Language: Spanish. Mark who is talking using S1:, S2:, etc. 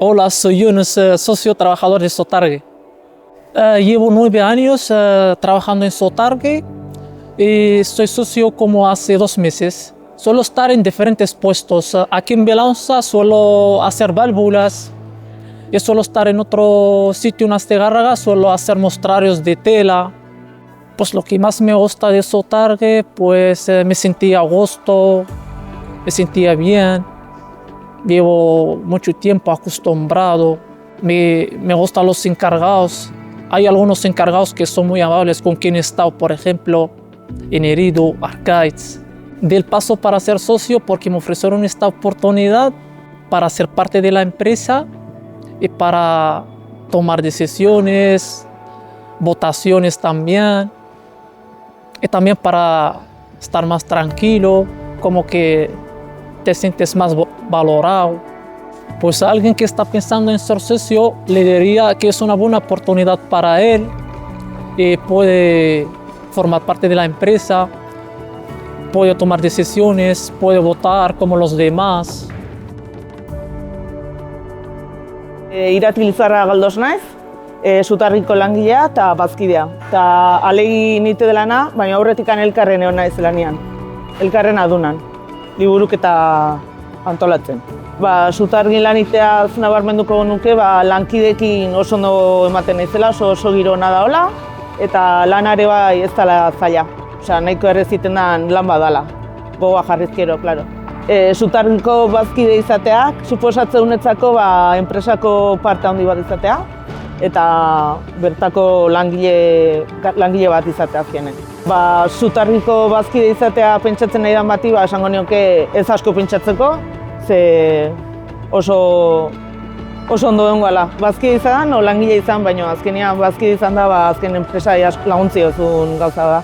S1: Hola, soy Yunus, socio trabajador de Sotargue. Llevo 9 años trabajando en Sotargue y soy socio como hace 2 meses. Suelo estar en diferentes puestos. Aquí en Belanza suelo hacer válvulas y suelo estar en otro sitio, en Astigarraga, suelo hacer mostrarios de tela. Pues lo que más me gusta de Sotargue, pues me sentía a gusto, me sentía bien. Llevo mucho tiempo acostumbrado, me gustan los encargados. Hay algunos encargados que son muy amables con quien he estado, por ejemplo, en Eridu, Arcaids. Del paso para ser socio porque me ofrecieron esta oportunidad para ser parte de la empresa y para tomar decisiones, votaciones también, y también para estar más tranquilo, como que te sientes más valorado. Pues a alguien que está pensando en ser socio le diría que es una buena oportunidad para él y puede formar parte de la empresa, puede tomar decisiones, puede votar como los demás.
S2: Irati Lizarra Galdos naiz, Sotarriko langilea eta bazkidea. Eta alegin nite delana, baina aurretik elkarren egon naiz lanean, elkarren adunan, liburuketa antolatzen. Sotargin lanitea nabarmenduko nuke, lankideekin oso ondo ematen naizela, oso giro ona daola, eta lanare bai ez dela zaila. Osea, nahiko erreziten den lan badala, gogoa jarrizkero, klaro. Sotarriko bazkide izateak, suposatzen unetzako enpresako parte handi bat izatea, eta bertako langile bat izatea azkenean. Sotarriko bazkide izatea pentsatzen nahi dan bati, esango nioke ez asko pentsatzeko, ze oso ondo dengoala. Bazkide izan, o langile izan, baina azkenean bazkide izan da, azken enpresa laguntzi dozun gauza da.